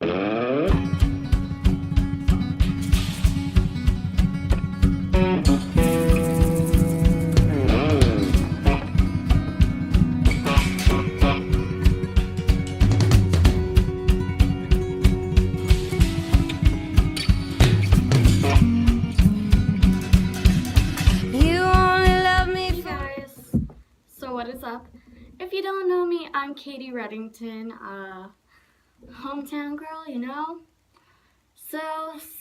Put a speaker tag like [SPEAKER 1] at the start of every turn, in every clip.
[SPEAKER 1] What is up? If you don't know me, I'm Katie Redington, hometown girl, you know? So,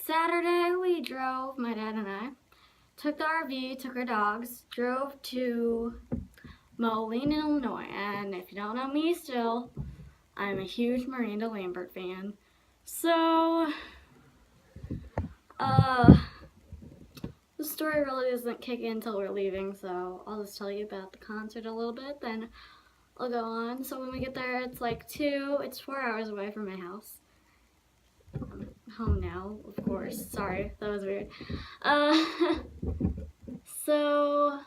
[SPEAKER 1] Saturday we drove, my dad and I, took the RV, took our dogs, drove to Moline, Illinois, and if you don't know me still, I'm a huge Miranda Lambert fan. So, the story really doesn't kick in until we're leaving, so I'll just tell you about the concert a little bit, then I'll go on. So when we get there, it's 4 hours away from my house. I'm home now, of course. Sorry, that was weird. So,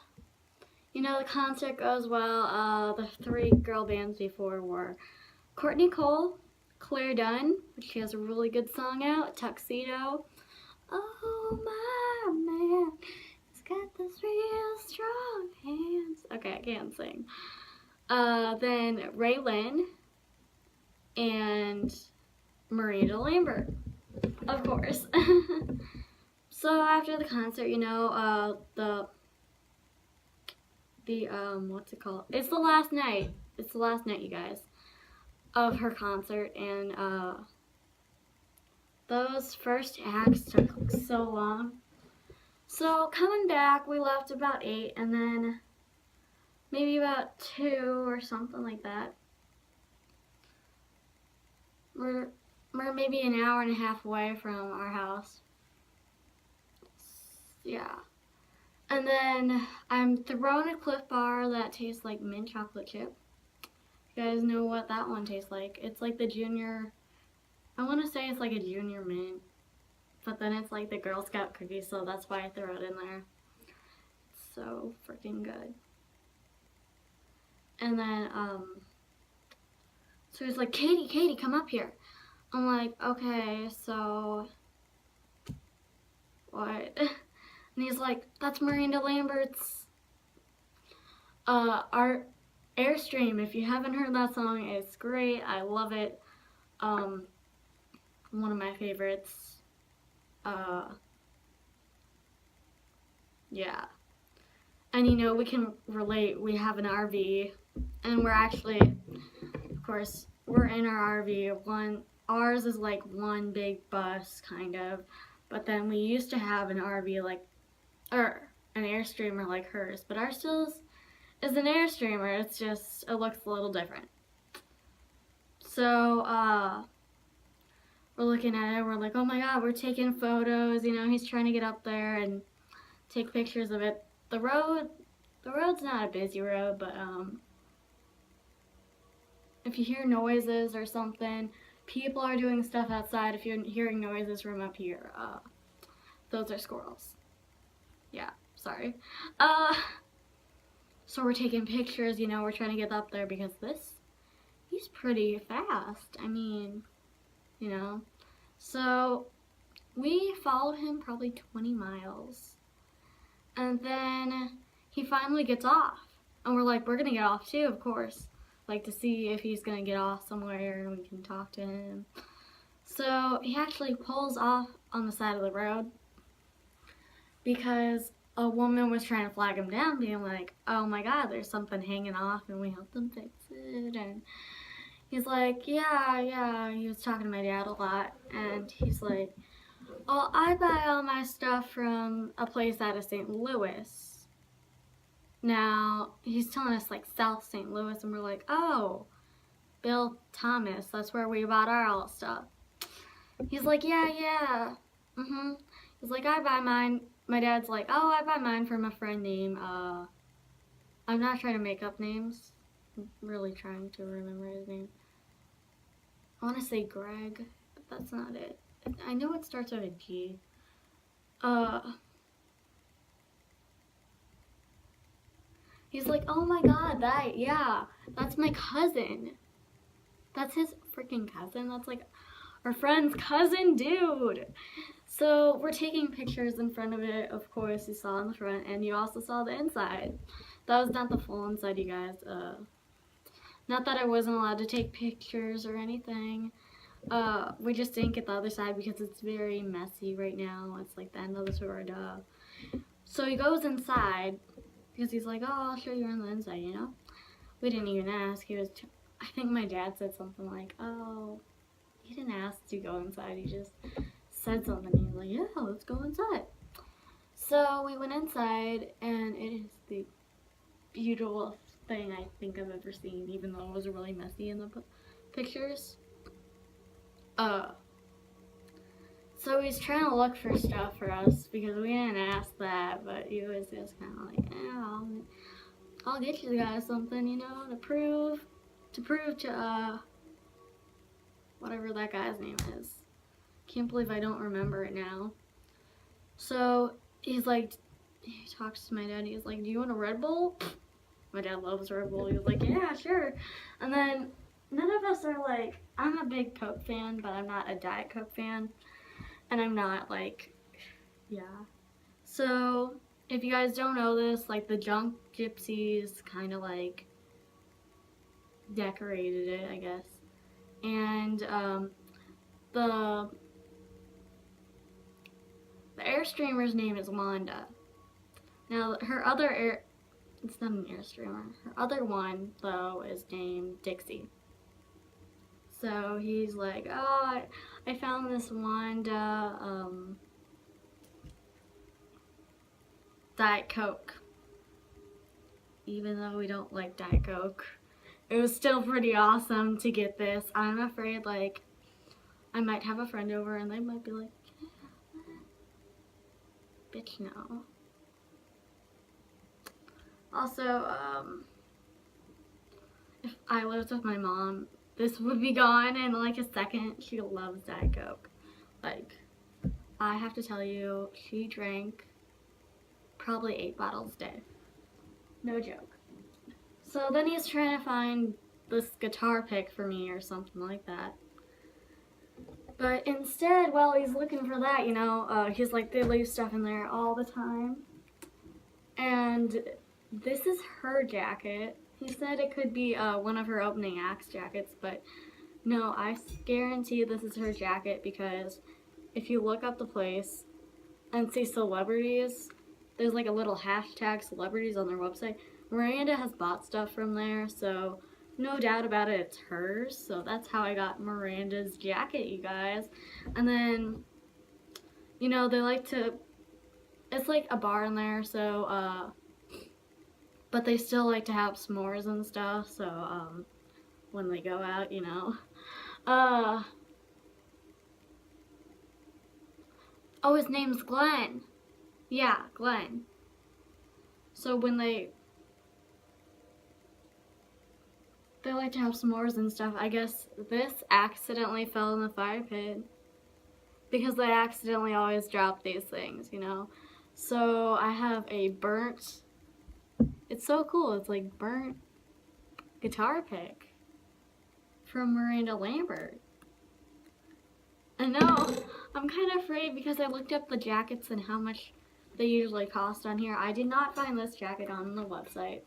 [SPEAKER 1] you know, the concert goes well. The 3 girl bands before were Courtney Cole, Claire Dunn, which she has a really good song out, Tuxedo. Oh my man, he's got those real strong hands. Okay, I can't sing. Then Ray Lynn and Miranda Lambert, of course. So after the concert, you know, what's it called? It's the last night. It's the last night, you guys, of her concert, and those first acts took so long. So coming back, we left about 8, and then maybe about 2 or something like that. We're maybe an hour and a half away from our house. Yeah. And then I'm throwing a Cliff Bar that tastes like mint chocolate chip. You guys know what that one tastes like. It's like the junior, I want to say it's like a junior mint, but then it's like the Girl Scout cookie, so that's why I throw it in there. It's so freaking good. And then, so he's like, Katie, come up here. I'm like, okay, so, what? And he's like, that's Miranda Lambert's, Art Airstream. If you haven't heard that song, it's great. I love it. One of my favorites. Yeah. And you know, we can relate. We have an RV, and we're actually, of course, we're in our RV. Ours is like one big bus, kind of, but then we used to have an RV or an Airstreamer like hers, but ours still is an Airstreamer. It's just, it looks a little different. So, we're looking at it, we're like, oh my god, we're taking photos, you know, he's trying to get up there and take pictures of it. The road's not a busy road, but, if you hear noises or something, people are doing stuff outside. If you're hearing noises from up here, those are squirrels. Yeah, sorry. So we're taking pictures, you know, we're trying to get up there because he's pretty fast. I mean, you know. So we followed him probably 20 miles. And then he finally gets off. And we're like, we're going to get off too, of course. Like to see if he's going to get off somewhere and we can talk to him. So he actually pulls off on the side of the road because a woman was trying to flag him down, being like, oh my god, there's something hanging off, and we helped him fix it. And he's like, yeah, he was talking to my dad a lot, and he's like, oh, I buy all my stuff from a place out of St. Louis. Now, he's telling us like South St. Louis, and we're like, oh, Bill Thomas, that's where we bought our all stuff. He's like, yeah, He's like, I buy mine. My dad's like, oh, I buy mine from a friend named, I'm not trying to make up names. I'm really trying to remember his name. I want to say Greg, but that's not it. I know it starts with a G. He's like, oh my god, that's my cousin. That's his freaking cousin. That's like, our friend's cousin, dude. So we're taking pictures in front of it. Of course, you saw in the front, and you also saw the inside. That was not the full inside, you guys. Not that I wasn't allowed to take pictures or anything. We just didn't get the other side because it's very messy right now. It's like the end of the tour, duh. So he goes inside because he's like, oh, I'll show you on the inside, you know? We didn't even ask. I think my dad said something like, oh, he didn't ask to go inside. He just said something. He was like, yeah, let's go inside. So we went inside, and it is the beautiful thing I think I've ever seen, even though it was really messy in the pictures. So he's trying to look for stuff for us because we didn't ask that, but he was just kind of like, yeah, I'll get you guys something, you know, to prove to whatever that guy's name is. Can't believe I don't remember it now. So he's like, he talks to my dad. He's like, do you want a Red Bull? My dad loves Red Bull. He was like, yeah, sure. And then none of us are like, I'm a big Coke fan, but I'm not a Diet Coke fan. And I'm not like, yeah. So if you guys don't know this, like the Junk Gypsies kind of like decorated it, I guess. And the Airstreamer's name is Wanda. Now her other it's not an Airstreamer. Her other one though is named Dixie. So he's like, oh, I found this Wanda Diet Coke. Even though we don't like Diet Coke, it was still pretty awesome to get this. I'm afraid like I might have a friend over and they might be like, bitch, no. Also, if I lived with my mom, this would be gone in like a second. She loves Diet Coke. Like, I have to tell you, she drank probably 8 bottles a day. No joke. So then he's trying to find this guitar pick for me or something like that. But instead, while he's looking for that, you know, he's like, they leave stuff in there all the time. And this is her jacket. He said it could be one of her opening acts jackets, but no, I guarantee this is her jacket because if you look up the place and see celebrities, there's like a little hashtag celebrities on their website. Miranda has bought stuff from there, so no doubt about it, it's hers. So that's how I got Miranda's jacket, you guys. And then, you know, they like to, it's like a bar in there, so, but they still like to have s'mores and stuff, so, when they go out, you know. Oh, his name's Glenn. Yeah, Glenn. So when they like to have s'mores and stuff, I guess this accidentally fell in the fire pit because they accidentally always drop these things, you know. So I have a burnt, it's so cool, it's like burnt guitar pick from Miranda Lambert. I know, I'm kind of afraid because I looked up the jackets and how much they usually cost on here. I did not find this jacket on the website,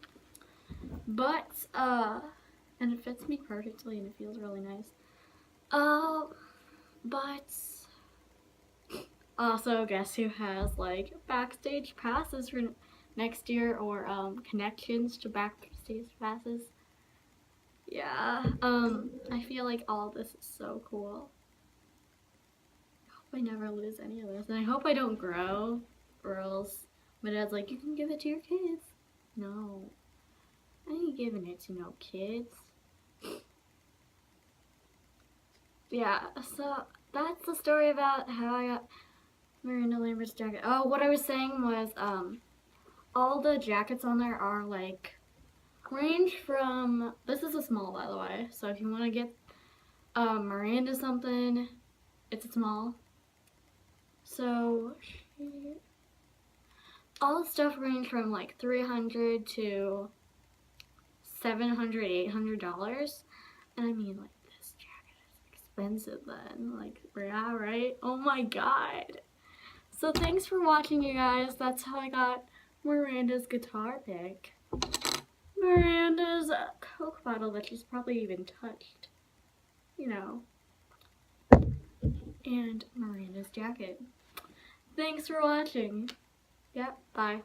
[SPEAKER 1] but and it fits me perfectly and it feels really nice. But also, guess who has like backstage passes for next year or connections to backstage passes? Yeah, I feel like all this is so cool. I hope I never lose any of this, and I hope I don't grow, or else my dad's like, you can give it to your kids. No, I ain't giving it to no kids. Yeah, so that's the story about how I got Miranda Lambert's jacket. Oh, what I was saying was, all the jackets on there are like, range from, this is a small by the way, so if you want to get Miranda something, it's a small. So, all the stuff range from like $300 to $700, $800, and I mean like this jacket is expensive then. Like, yeah, right? Oh my god. So thanks for watching, you guys. That's how I got Miranda's guitar pick. Miranda's Coke bottle that she's probably even touched. You know. And Miranda's jacket. Thanks for watching. Yep, bye.